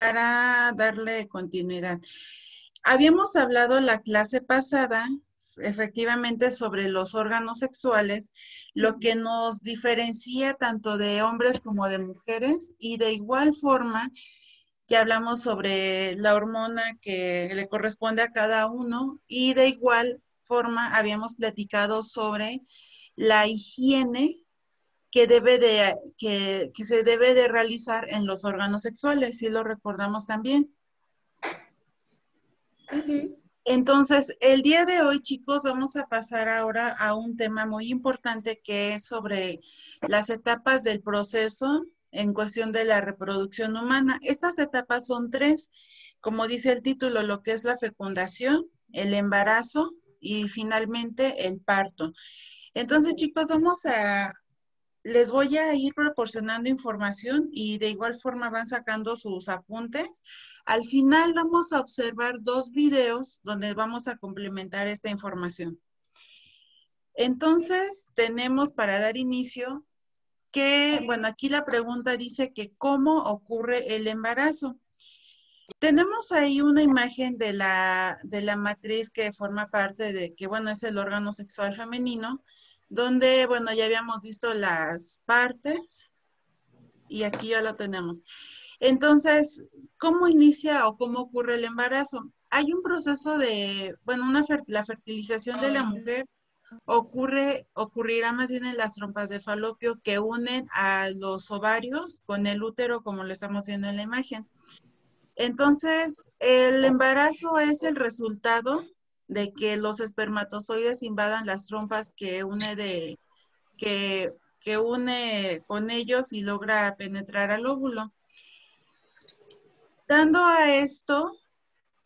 para darle continuidad. Habíamos hablado la clase pasada, efectivamente, sobre los órganos sexuales, lo que nos diferencia tanto de hombres como de mujeres, y de igual forma que hablamos sobre la hormona que le corresponde a cada uno, y de igual forma habíamos platicado sobre la higiene que se debe de realizar en los órganos sexuales, si lo recordamos también. Entonces, el día de hoy, chicos, vamos a pasar ahora a un tema muy importante que es sobre las etapas del proceso en cuestión de la reproducción humana. Estas etapas son tres, como dice el título, lo que es la fecundación, el embarazo y finalmente el parto. Entonces, chicos, les voy a ir proporcionando información y de igual forma van sacando sus apuntes. Al final vamos a observar dos videos donde vamos a complementar esta información. Entonces, tenemos para dar inicio que, bueno, aquí la pregunta dice que ¿cómo ocurre el embarazo? Tenemos ahí una imagen de la matriz que forma parte de, que bueno, es el órgano sexual femenino, donde, bueno, ya habíamos visto las partes y aquí ya lo tenemos. Entonces, ¿cómo inicia o cómo ocurre el embarazo? Hay un proceso de, bueno, la fertilización de la mujer ocurrirá más bien en las trompas de falopio que unen a los ovarios con el útero, como lo estamos viendo en la imagen. Entonces, el embarazo es el resultado de que los espermatozoides invadan las trompas que une con ellos y logra penetrar al óvulo. Dando a esto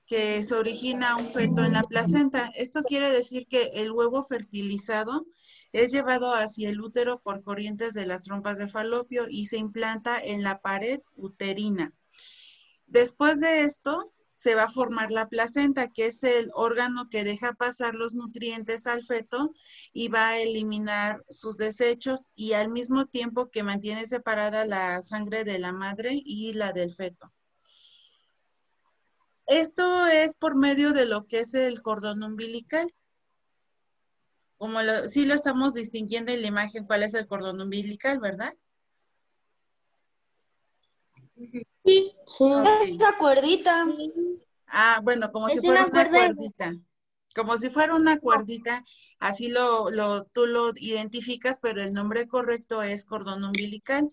que se origina un feto en la placenta. Esto quiere decir que el huevo fertilizado es llevado hacia el útero por corrientes de las trompas de falopio y se implanta en la pared uterina. Después de esto, se va a formar la placenta, que es el órgano que deja pasar los nutrientes al feto y va a eliminar sus desechos y al mismo tiempo que mantiene separada la sangre de la madre y la del feto. Esto es por medio de lo que es el cordón umbilical. Sí lo estamos distinguiendo en la imagen cuál es el cordón umbilical, ¿verdad? Sí, Ok. esa cuerdita. Ah, bueno, como si Es fuera una una cuerda. cuerdita. Como si fuera una cuerdita, así tú lo identificas, pero el nombre correcto es cordón umbilical.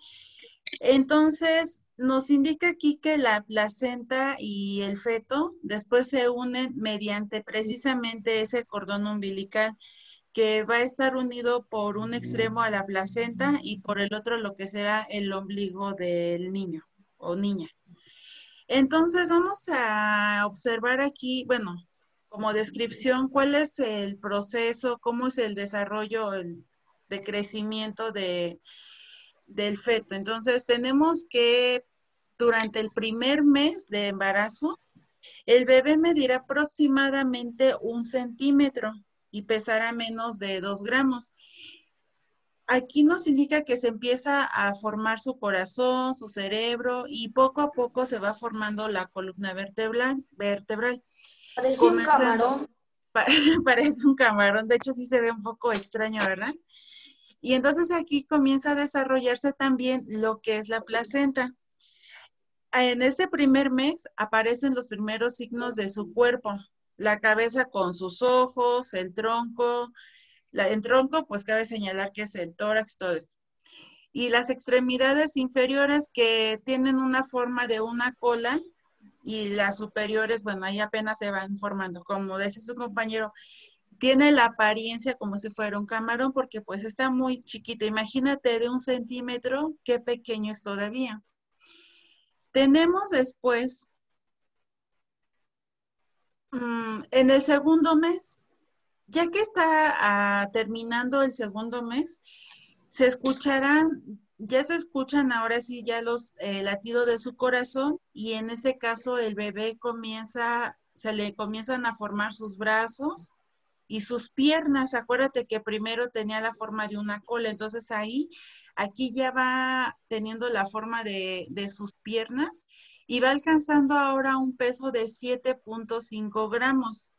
Entonces, nos indica aquí que la placenta y el feto después se unen mediante precisamente ese cordón umbilical que va a estar unido por un extremo a la placenta y por el otro lo que será el ombligo del niño o niña. Entonces vamos a observar aquí, bueno, como descripción, cuál es el proceso, cómo es el desarrollo de crecimiento del feto. Entonces tenemos que durante el primer mes de embarazo, el bebé medirá aproximadamente 1 centímetro y pesará menos de 2 gramos. Aquí nos indica que se empieza a formar su corazón, su cerebro y poco a poco se va formando la columna vertebral. Parece un Comenzando, camarón. parece un camarón, de hecho sí se ve un poco extraño, ¿verdad? Y entonces aquí comienza a desarrollarse también lo que es la placenta. En ese primer mes aparecen los primeros signos de su cuerpo, la cabeza con sus ojos, el tronco, el tronco pues cabe señalar que es el tórax, todo esto. Y las extremidades inferiores que tienen una forma de una cola y las superiores, bueno, ahí apenas se van formando. Como decía su compañero, tiene la apariencia como si fuera un camarón porque pues está muy chiquito. Imagínate de 1 centímetro, qué pequeño es todavía. Tenemos después, en el segundo mes, ya que está terminando el segundo mes, ya se escuchan ahora sí ya los latidos de su corazón y en ese caso el bebé se le comienzan a formar sus brazos y sus piernas. Acuérdate que primero tenía la forma de una cola, entonces aquí ya va teniendo la forma de sus piernas y va alcanzando ahora un peso de 7.5 gramos.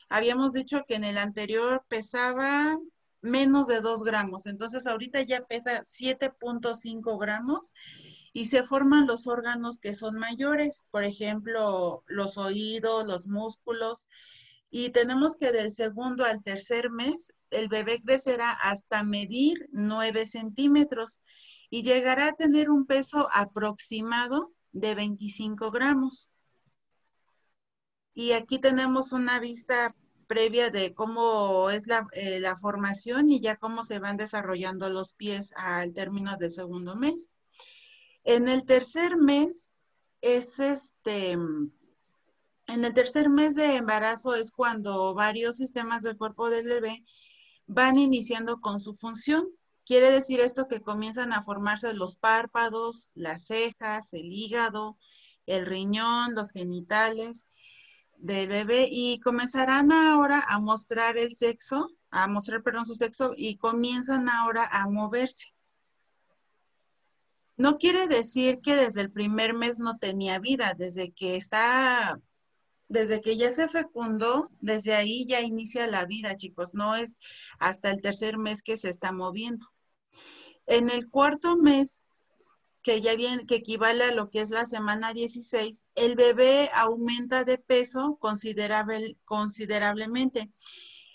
Habíamos dicho que en el anterior pesaba menos de 2 gramos, entonces ahorita ya pesa 7.5 gramos y se forman los órganos que son mayores, por ejemplo, los oídos, los músculos, y tenemos que del segundo al tercer mes el bebé crecerá hasta medir 9 centímetros y llegará a tener un peso aproximado de 25 gramos. Y aquí tenemos una vista previa de cómo es la formación y ya cómo se van desarrollando los pies al término del segundo mes. En el tercer mes es en el tercer mes de embarazo es cuando varios sistemas del cuerpo del bebé van iniciando con su función. Quiere decir esto que comienzan a formarse los párpados, las cejas, el hígado, el riñón, los genitales del bebé y comenzarán ahora a mostrar el sexo, perdón, su sexo y comienzan ahora a moverse. No quiere decir que desde el primer mes no tenía vida, desde que ya se fecundó, desde ahí ya inicia la vida, chicos, no es hasta el tercer mes que se está moviendo. En el cuarto mes, que equivale a lo que es la semana 16, el bebé aumenta de peso considerablemente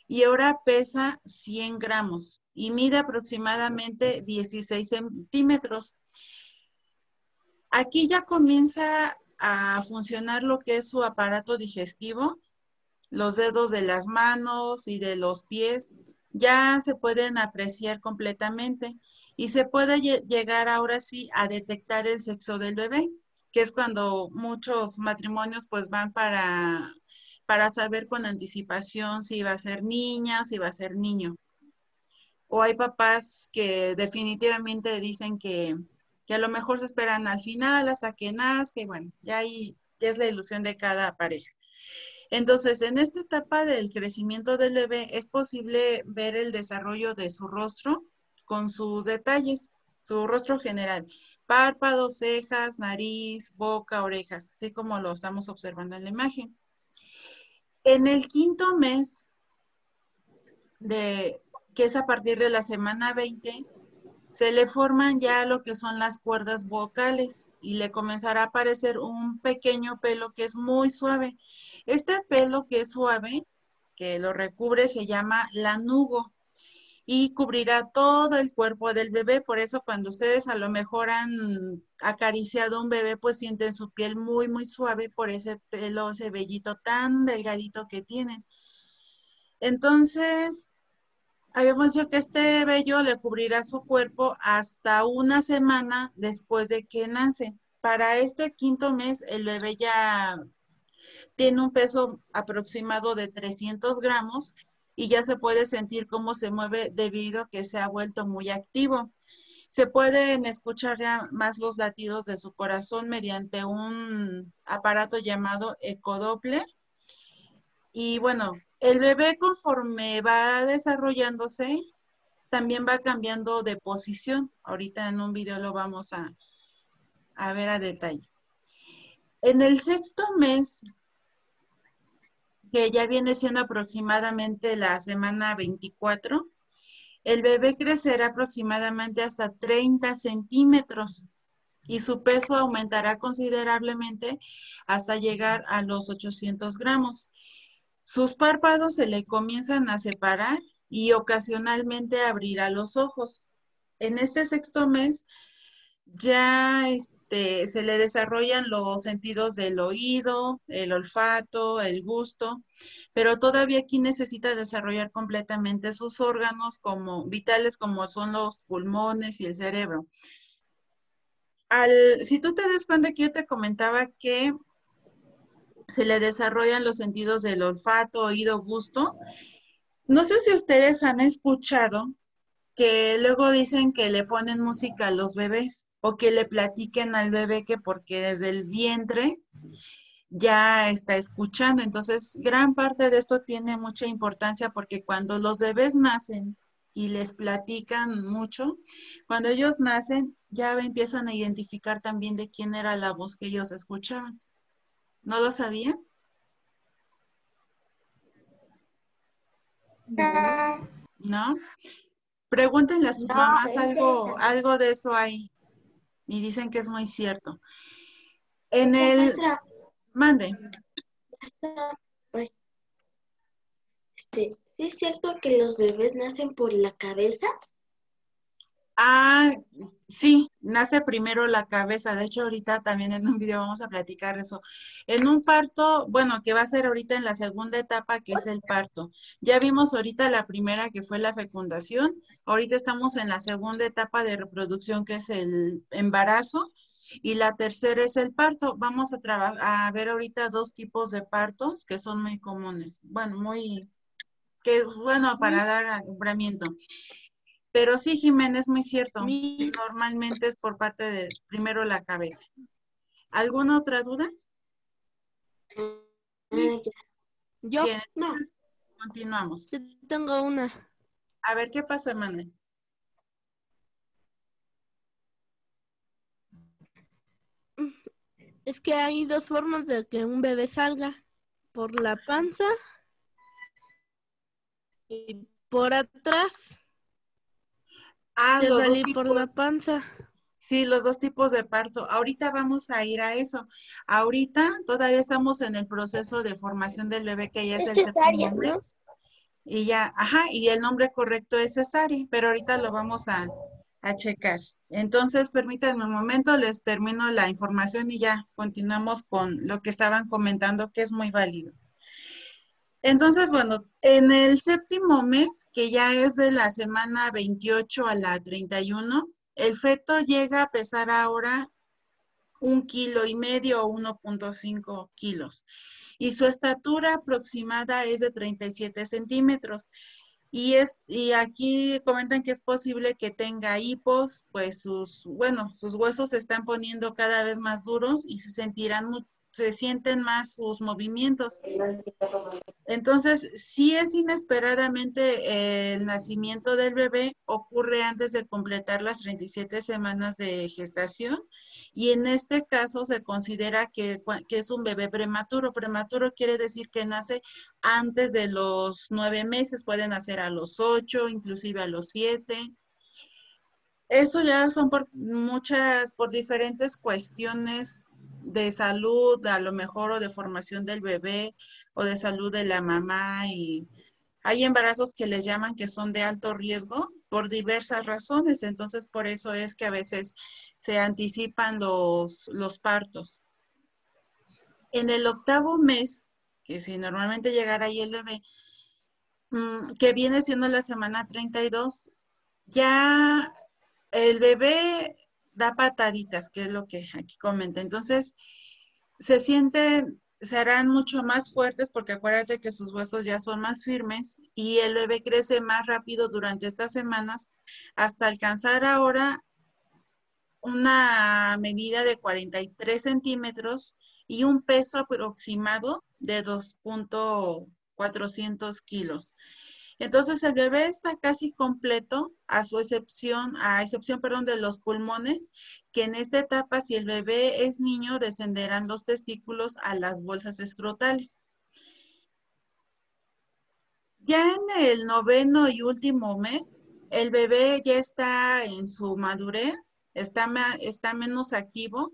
y ahora pesa 100 gramos y mide aproximadamente 16 centímetros. Aquí ya comienza a funcionar lo que es su aparato digestivo, los dedos de las manos y de los pies ya se pueden apreciar completamente y se puede llegar ahora sí a detectar el sexo del bebé, que es cuando muchos matrimonios pues van para saber con anticipación si va a ser niña, si va a ser niño. O hay papás que definitivamente dicen que a lo mejor se esperan al final hasta que nazca y bueno, ya ahí ya es la ilusión de cada pareja. Entonces, en esta etapa del crecimiento del bebé es posible ver el desarrollo de su rostro con sus detalles, su rostro general, párpados, cejas, nariz, boca, orejas, así como lo estamos observando en la imagen. En el quinto mes, que es a partir de la semana 20, se le forman ya lo que son las cuerdas vocales y le comenzará a aparecer un pequeño pelo que es muy suave. Este pelo que es suave, que lo recubre, se llama lanugo y cubrirá todo el cuerpo del bebé. Por eso cuando ustedes a lo mejor han acariciado a un bebé, pues sienten su piel muy, muy suave por ese pelo, ese vellito tan delgadito que tienen. Entonces, habíamos dicho que este vello le cubrirá su cuerpo hasta una semana después de que nace. Para este quinto mes, el bebé ya tiene un peso aproximado de 300 gramos y ya se puede sentir cómo se mueve debido a que se ha vuelto muy activo. Se pueden escuchar ya más los latidos de su corazón mediante un aparato llamado ecodoppler. Y bueno, el bebé conforme va desarrollándose, también va cambiando de posición. Ahorita en un video lo vamos a ver a detalle. En el sexto mes, que ya viene siendo aproximadamente la semana 24, el bebé crecerá aproximadamente hasta 30 centímetros y su peso aumentará considerablemente hasta llegar a los 800 gramos. Sus párpados se le comienzan a separar y ocasionalmente abrirá los ojos. En este sexto mes ya se le desarrollan los sentidos del oído, el olfato, el gusto, pero todavía aquí necesita desarrollar completamente sus órganos como vitales como son los pulmones y el cerebro. Si tú te das cuenta que yo te comentaba que se le desarrollan los sentidos del olfato, oído, gusto, no sé si ustedes han escuchado que luego dicen que le ponen música a los bebés o que le platiquen al bebé que porque desde el vientre ya está escuchando. Entonces, gran parte de esto tiene mucha importancia porque cuando los bebés nacen y les platican mucho, cuando ellos nacen ya empiezan a identificar también de quién era la voz que ellos escuchaban. ¿No lo sabían? No, ¿No? Pregúntenle a sus no, mamás pero algo, interesante. algo de eso hay y dicen que es muy cierto. En el, Maestra, mande. maestra, pues, ¿sí es cierto que los bebés nacen por la cabeza? Ah, sí, nace primero la cabeza. De hecho, ahorita también en un video vamos a platicar eso. En un parto, bueno, que va a ser ahorita en la segunda etapa, que es el parto. Ya vimos ahorita la primera, que fue la fecundación. Ahorita estamos en la segunda etapa de reproducción, que es el embarazo. Y la tercera es el parto. Vamos a ver ahorita dos tipos de partos que son muy comunes. Bueno, que es bueno para dar alumbramiento. Pero sí, Jiménez, es muy cierto. Miss, Normalmente es por parte de primero la cabeza. ¿Alguna otra duda? Ah, ya. yo, Bien, No, entonces continuamos. yo tengo una. A ver, ¿qué pasa, Manuel? Es que hay dos formas de que un bebé salga. Por la panza y por atrás. Ah, Yo los dos salí por la tipos. panza. Sí, los dos tipos de parto. Ahorita vamos a ir a eso. Ahorita todavía estamos en el proceso de formación del bebé, que ya es es el cesárea, séptimo ¿no? mes. Y ya, ajá, y el nombre correcto es cesárea, pero ahorita lo vamos a checar. Entonces, permítanme un momento, les termino la información y ya continuamos con lo que estaban comentando, que es muy válido. Entonces, bueno, en el séptimo mes, que ya es de la semana 28 a la 31, el feto llega a pesar ahora 1,5 kilos o 1,5 kilos. Y su estatura aproximada es de 37 centímetros. Y aquí comentan que es posible que tenga hipos, pues sus huesos se están poniendo cada vez más duros y se sienten más sus movimientos. Entonces, si es inesperadamente el nacimiento del bebé, ocurre antes de completar las 37 semanas de gestación y en este caso se considera que es un bebé prematuro. Prematuro quiere decir que nace antes de los 9 meses, puede nacer a los 8, inclusive a los 7. Eso ya son por diferentes cuestiones de salud, a lo mejor, o de formación del bebé, o de salud de la mamá. Y hay embarazos que les llaman que son de alto riesgo por diversas razones. Entonces, por eso es que a veces se anticipan los partos. En el octavo mes, que si normalmente llegara ahí el bebé, que viene siendo la semana 32, ya el bebé da pataditas, que es lo que aquí comenta. Entonces, se harán mucho más fuertes porque acuérdate que sus huesos ya son más firmes y el bebé crece más rápido durante estas semanas hasta alcanzar ahora una medida de 43 centímetros y un peso aproximado de 2,400 kilos. Entonces el bebé está casi completo, a excepción, perdón, de los pulmones, que en esta etapa, si el bebé es niño, descenderán los testículos a las bolsas escrotales. Ya en el noveno y último mes, el bebé ya está en su madurez, está menos activo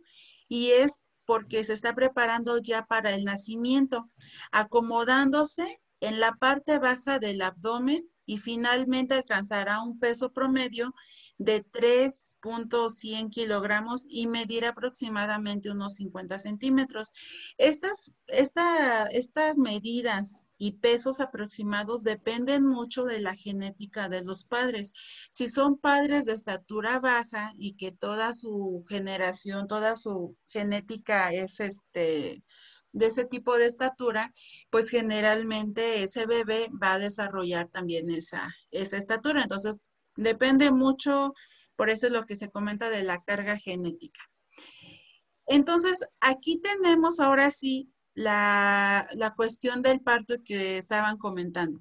y es porque se está preparando ya para el nacimiento, acomodándose en la parte baja del abdomen y finalmente alcanzará un peso promedio de 3,100 kilogramos y medir aproximadamente unos 50 centímetros. Estas medidas y pesos aproximados dependen mucho de la genética de los padres. Si son padres de estatura baja y que toda su generación, toda su genética es de ese tipo de estatura, pues generalmente ese bebé va a desarrollar también esa estatura. Entonces, depende mucho, por eso es lo que se comenta de la carga genética. Entonces, aquí tenemos ahora sí la cuestión del parto que estaban comentando.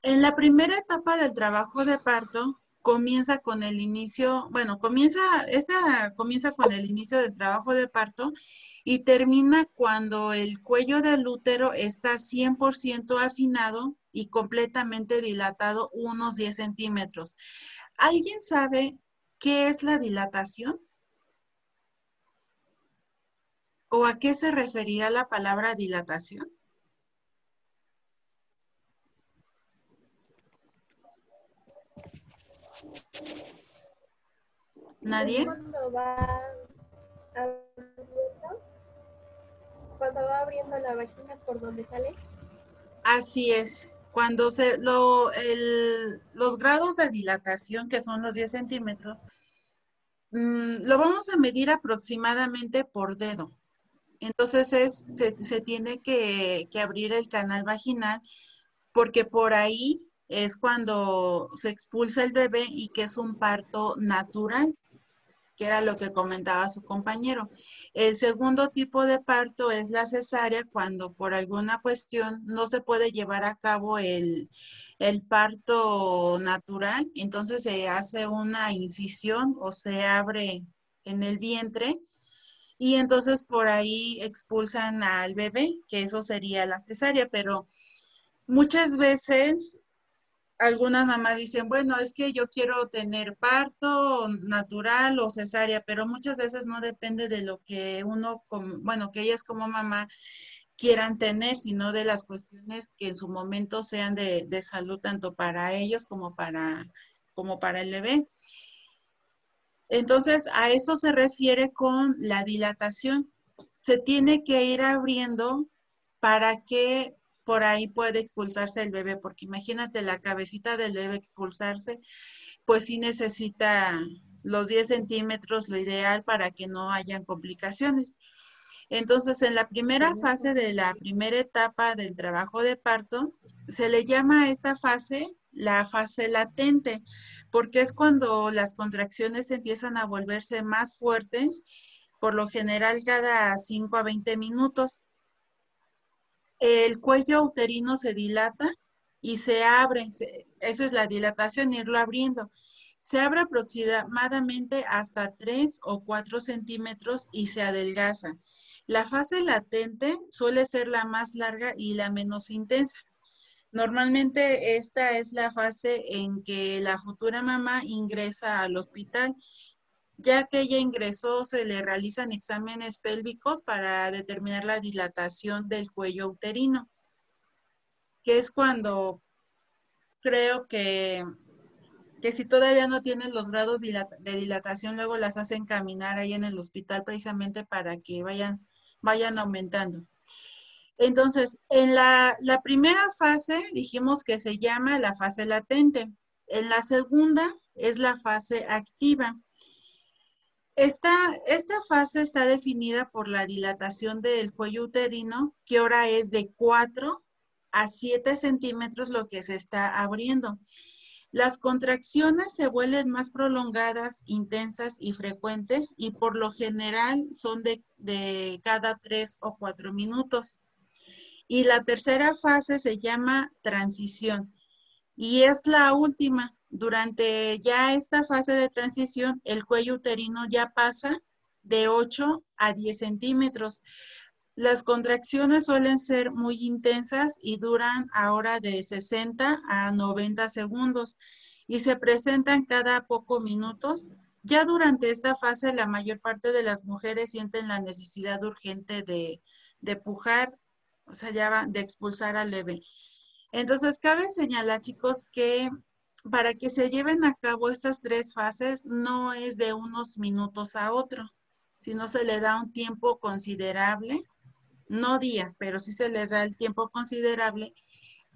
En la primera etapa del trabajo de parto comienza con el inicio, bueno, comienza con el inicio del trabajo de parto y termina cuando el cuello del útero está 100% afinado y completamente dilatado unos 10 centímetros. ¿Alguien sabe qué es la dilatación? ¿O a qué se refería la palabra dilatación? ¿Nadie? Abriendo, cuando va abriendo la vagina por donde sale. Así es. Cuando los grados de dilatación, que son los 10 centímetros, lo vamos a medir aproximadamente por dedo. Entonces se tiene que abrir el canal vaginal porque por ahí es cuando se expulsa el bebé y que es un parto natural, que era lo que comentaba su compañero. El segundo tipo de parto es la cesárea, cuando por alguna cuestión no se puede llevar a cabo el parto natural, entonces se hace una incisión o se abre en el vientre y entonces por ahí expulsan al bebé, que eso sería la cesárea, pero muchas veces algunas mamás dicen, bueno, es que yo quiero tener parto natural o cesárea, pero muchas veces no depende de lo que bueno, que ellas como mamá quieran tener, sino de las cuestiones que en su momento sean de salud, tanto para ellos como para el bebé. Entonces, a eso se refiere con la dilatación. Se tiene que ir abriendo para que por ahí pueda expulsarse el bebé, porque imagínate la cabecita del bebé expulsarse, pues sí necesita los 10 centímetros, lo ideal para que no hayan complicaciones. Entonces, en la primera fase de la primera etapa del trabajo de parto, se le llama a esta fase la fase latente, porque es cuando las contracciones empiezan a volverse más fuertes, por lo general cada 5 a 20 minutos. El cuello uterino se dilata y se abre, eso es la dilatación, irlo abriendo. Se abre aproximadamente hasta 3 o 4 centímetros y se adelgaza. La fase latente suele ser la más larga y la menos intensa. Normalmente esta es la fase en que la futura mamá ingresa al hospital. Ya que ella ingresó, se le realizan exámenes pélvicos para determinar la dilatación del cuello uterino, que es cuando creo que si todavía no tienen los grados de dilatación, luego las hacen caminar ahí en el hospital precisamente para que vayan aumentando. Entonces, en la primera fase dijimos que se llama la fase latente. En la segunda es la fase activa. Esta fase está definida por la dilatación del cuello uterino, que ahora es de 4 a 7 centímetros lo que se está abriendo. Las contracciones se vuelven más prolongadas, intensas y frecuentes y por lo general son de cada 3 o 4 minutos. Y la tercera fase se llama transición y es la última. Durante ya esta fase de transición, el cuello uterino ya pasa de 8 a 10 centímetros. Las contracciones suelen ser muy intensas y duran ahora de 60 a 90 segundos y se presentan cada pocos minutos. Ya durante esta fase, la mayor parte de las mujeres sienten la necesidad urgente de pujar, o sea, ya de expulsar al bebé. Entonces, cabe señalar, chicos, que para que se lleven a cabo estas tres fases no es de unos minutos a otro, sino se le da un tiempo considerable, no días, pero sí se les da el tiempo considerable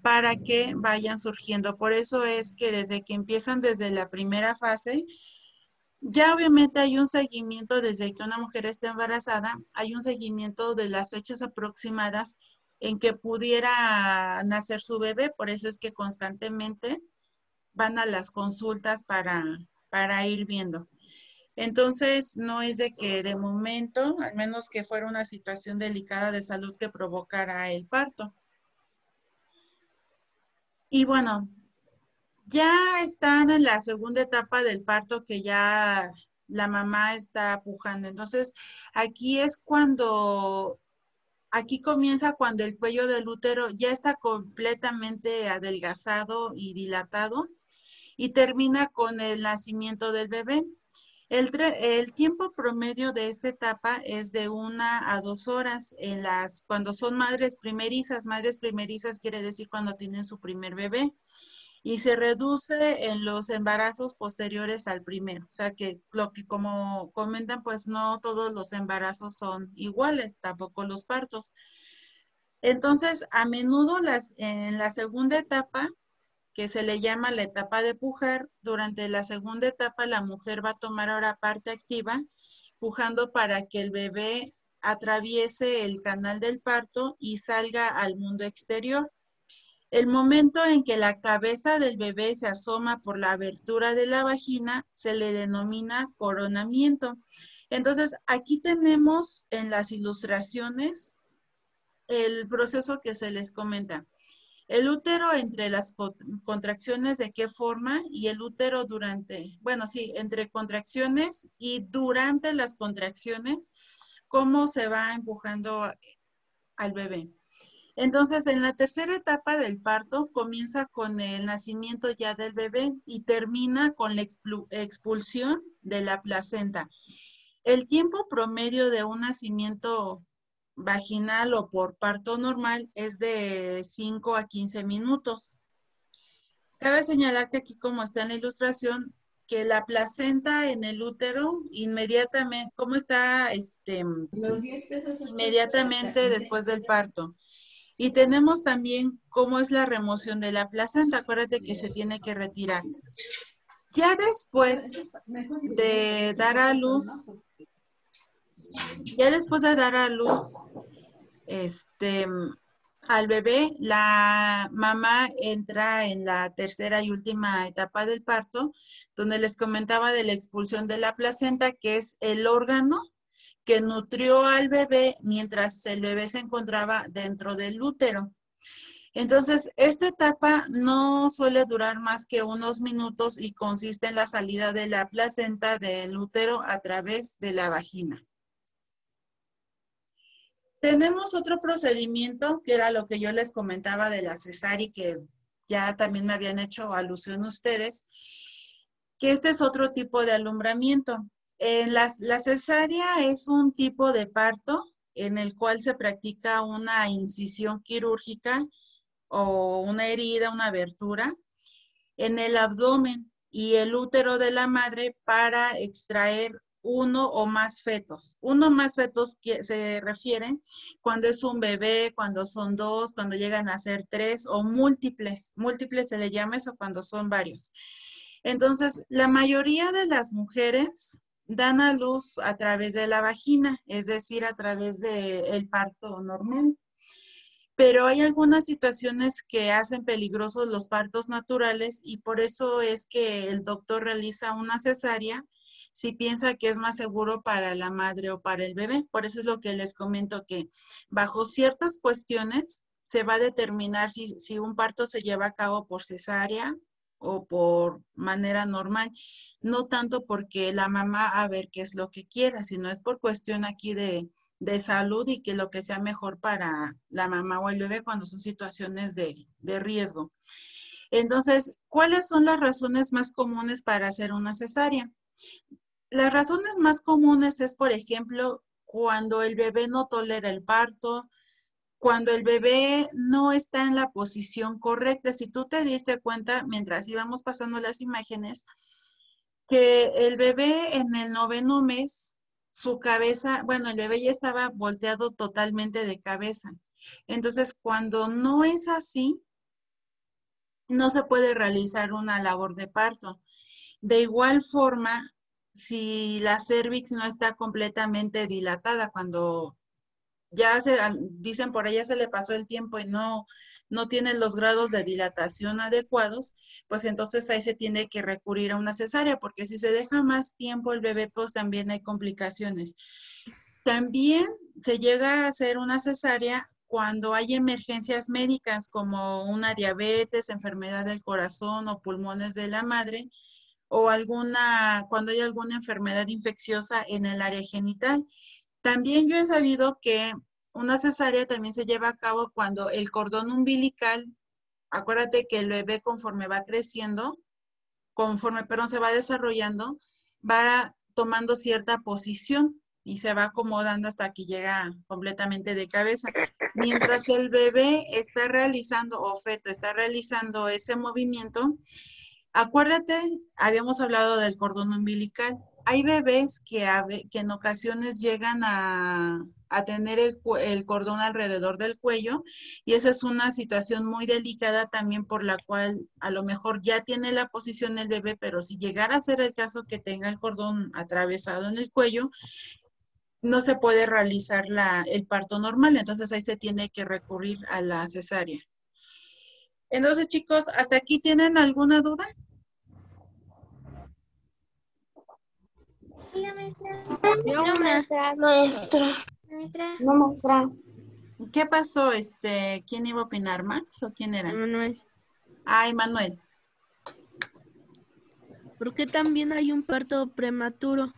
para que vayan surgiendo. Por eso es que desde que empiezan desde la primera fase, ya obviamente hay un seguimiento desde que una mujer está embarazada, hay un seguimiento de las fechas aproximadas en que pudiera nacer su bebé, por eso es que constantemente van a las consultas para ir viendo. Entonces, no es de que de momento, al menos que fuera una situación delicada de salud que provocara el parto. Y bueno, Ya están en la segunda etapa del parto que ya la mamá está pujando. Entonces, aquí es cuando, aquí comienza cuando el cuello del útero ya está completamente adelgazado y dilatado y termina con el nacimiento del bebé. El tiempo promedio de esta etapa es de 1 a 2 horas cuando son madres primerizas quiere decir cuando tienen su primer bebé y se reduce en los embarazos posteriores al primero. O sea que lo que como comentan, pues no todos los embarazos son iguales, tampoco los partos. Entonces, a menudo en la segunda etapa, que se le llama la etapa de pujar, durante la segunda etapa la mujer va a tomar ahora parte activa, pujando para que el bebé atraviese el canal del parto y salga al mundo exterior. El momento en que la cabeza del bebé se asoma por la abertura de la vagina se le denomina coronamiento. Entonces, aquí tenemos en las ilustraciones el proceso que se les comenta. El útero entre las contracciones, ¿de qué forma? Y el útero entre contracciones y durante las contracciones, ¿cómo se va empujando al bebé? Entonces, en la tercera etapa del parto comienza con el nacimiento ya del bebé y termina con la expulsión de la placenta. El tiempo promedio de un nacimiento vaginal o por parto normal es de 5 a 15 minutos. Cabe señalar que aquí, como está en la ilustración, que la placenta en el útero inmediatamente, ¿cómo está? Inmediatamente después del parto. Y tenemos también cómo es la remoción de la placenta. Acuérdate que se tiene que retirar. Ya después de dar a luz, al bebé, la mamá entra en la tercera y última etapa del parto, donde les comentaba de la expulsión de la placenta, que es el órgano que nutrió al bebé mientras el bebé se encontraba dentro del útero. Entonces, esta etapa no suele durar más que unos minutos y consiste en la salida de la placenta del útero a través de la vagina. Tenemos otro procedimiento que era lo que yo les comentaba de la cesárea, que ya también me habían hecho alusión ustedes, que este es otro tipo de alumbramiento. La cesárea es un tipo de parto en el cual se practica una incisión quirúrgica o una herida, una abertura en el abdomen y el útero de la madre para extraer uno o más fetos. Uno o más fetos que se refieren cuando es un bebé, cuando son dos, cuando llegan a ser tres o múltiples. Múltiples se le llama eso cuando son varios. Entonces, la mayoría de las mujeres dan a luz a través de la vagina, es decir, a través del parto normal. Pero hay algunas situaciones que hacen peligrosos los partos naturales y por eso es que el doctor realiza una cesárea si piensa que es más seguro para la madre o para el bebé. Por eso es lo que les comento que bajo ciertas cuestiones se va a determinar si un parto se lleva a cabo por cesárea o por manera normal. No tanto porque la mamá a ver qué es lo que quiera, sino es por cuestión aquí de salud y que lo que sea mejor para la mamá o el bebé cuando son situaciones de riesgo. Entonces, ¿cuáles son las razones más comunes para hacer una cesárea? Las razones más comunes es, por ejemplo, cuando el bebé no tolera el parto, cuando el bebé no está en la posición correcta. Si tú te diste cuenta mientras íbamos pasando las imágenes, que el bebé en el 9º mes, su cabeza, bueno, el bebé ya estaba volteado totalmente de cabeza. Entonces, cuando no es así, no se puede realizar una labor de parto. De igual forma, si la cervix no está completamente dilatada, cuando ya dicen por ella se le pasó el tiempo y no tiene los grados de dilatación adecuados, pues entonces ahí se tiene que recurrir a una cesárea, porque si se deja más tiempo el bebé, pues también hay complicaciones. También se llega a hacer una cesárea cuando hay emergencias médicas como una diabetes, enfermedad del corazón o pulmones de la madre, o cuando hay alguna enfermedad infecciosa en el área genital. También yo he sabido que una cesárea también se lleva a cabo cuando el cordón umbilical, acuérdate que el bebé conforme va creciendo, perdón, se va desarrollando, va tomando cierta posición y se va acomodando hasta que llega completamente de cabeza. Mientras el bebé está realizando, o feto está realizando ese movimiento, acuérdate, habíamos hablado del cordón umbilical. Hay bebés que en ocasiones llegan a tener el cordón alrededor del cuello y esa es una situación muy delicada también por la cual a lo mejor ya tiene la posición el bebé, pero si llegara a ser el caso que tenga el cordón atravesado en el cuello, no se puede realizar el parto normal, entonces ahí se tiene que recurrir a la cesárea. Entonces, chicos, ¿hasta aquí tienen alguna duda? Hola, maestra. Yo una. Maestra. Maestra. No, maestra. ¿Qué pasó? ¿Quién iba a opinar? ¿Max o quién era? Manuel, Ay, Manuel. ¿por qué también hay un parto prematuro?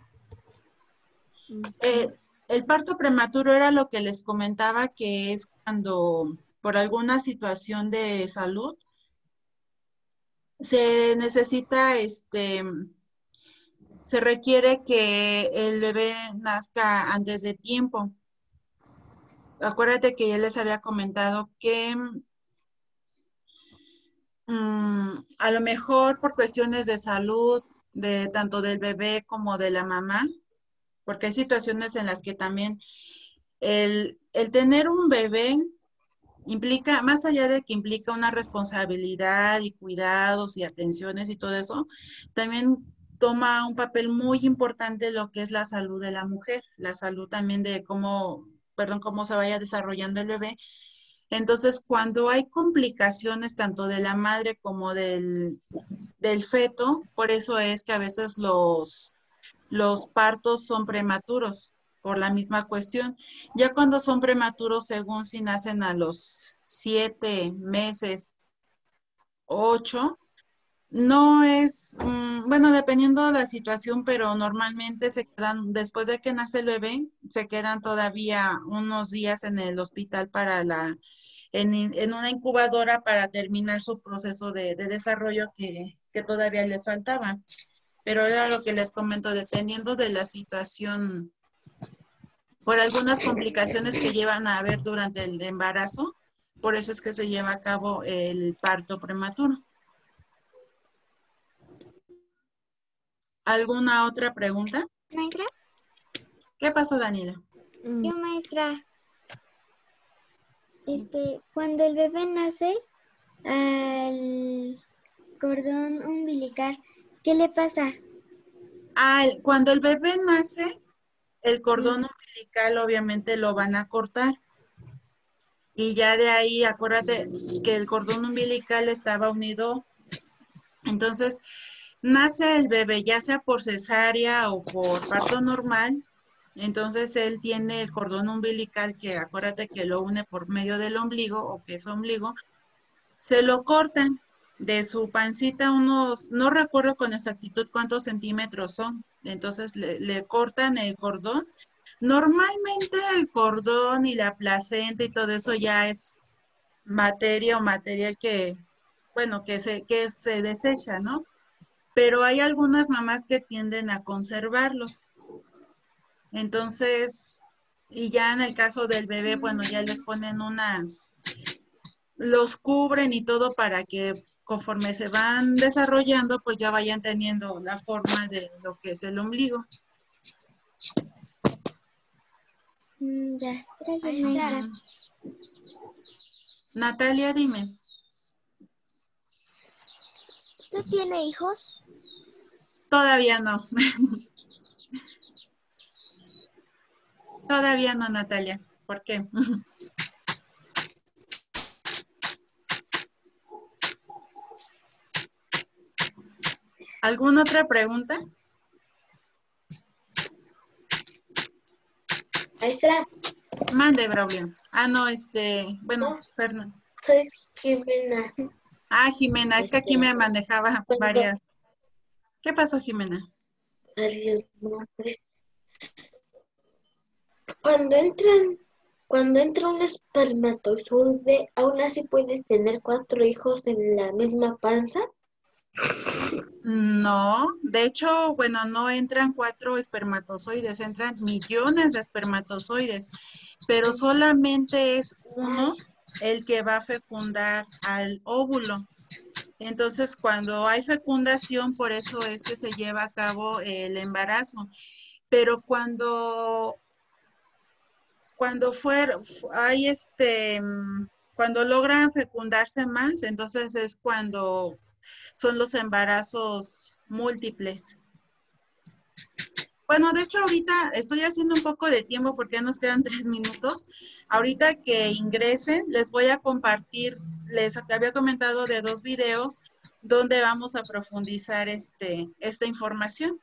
El parto prematuro era lo que les comentaba, que es cuando por alguna situación de salud se necesita, se requiere que el bebé nazca antes de tiempo. Acuérdate que ya les había comentado que a lo mejor por cuestiones de salud, de tanto del bebé como de la mamá, porque hay situaciones en las que también el tener un bebé implica, más allá de que implica una responsabilidad y cuidados y atenciones y todo eso, también toma un papel muy importante lo que es la salud de la mujer, la salud también de cómo se vaya desarrollando el bebé. Entonces, cuando hay complicaciones tanto de la madre como del feto, por eso es que a veces los partos son prematuros por la misma cuestión. Ya cuando son prematuros, según si nacen a los 7 meses, 8, no es, bueno, dependiendo de la situación, pero normalmente se quedan, después de que nace el bebé, se quedan todavía unos días en el hospital en una incubadora para terminar su proceso de desarrollo que todavía les faltaba. Pero era lo que les comento, dependiendo de la situación, por algunas complicaciones que llevan a haber durante el embarazo, por eso es que se lleva a cabo el parto prematuro. ¿Alguna otra pregunta? Maestra. ¿Qué pasó, Daniela? Yo, maestra. Cuando el bebé nace al cordón umbilical, ¿qué le pasa? Cuando el bebé nace, el cordón umbilical obviamente lo van a cortar. Y ya de ahí, acuérdate que el cordón umbilical estaba unido. Entonces, nace el bebé, ya sea por cesárea o por parto normal. Entonces, él tiene el cordón umbilical que acuérdate que lo une por medio del ombligo o que es ombligo. Se lo cortan de su pancita no recuerdo con exactitud cuántos centímetros son. Entonces, le cortan el cordón. Normalmente el cordón y la placenta y todo eso ya es materia o material bueno, que se desecha, ¿no? Pero hay algunas mamás que tienden a conservarlos. Entonces, y ya en el caso del bebé, bueno, ya les ponen los cubren y todo para que conforme se van desarrollando, pues ya vayan teniendo la forma de lo que es el ombligo. Ya, gracias, maestra. Natalia, dime. ¿Usted tiene hijos? Todavía no. Todavía no, Natalia. ¿Por qué? ¿Alguna otra pregunta? Maestra. Mande, Braulio. Ah, no, bueno, No, Fernando. soy Jimena. Ah, Jimena, es que aquí me manejaba Cuando, varias. ¿Qué pasó, Jimena? varios nombres. Cuando entran, cuando entra un espermatozoide, aún así puedes tener 4 hijos en la misma panza. No, de hecho, bueno, no entran 4 espermatozoides, entran millones de espermatozoides, pero solamente es uno el que va a fecundar al óvulo. Entonces, cuando hay fecundación, por eso es que se lleva a cabo el embarazo. Pero hay cuando logran fecundarse más, entonces es cuando son los embarazos múltiples. Bueno, de hecho ahorita estoy haciendo un poco de tiempo porque ya nos quedan 3 minutos. Ahorita que ingresen, les voy a compartir, les había comentado de 2 videos donde vamos a profundizar esta información.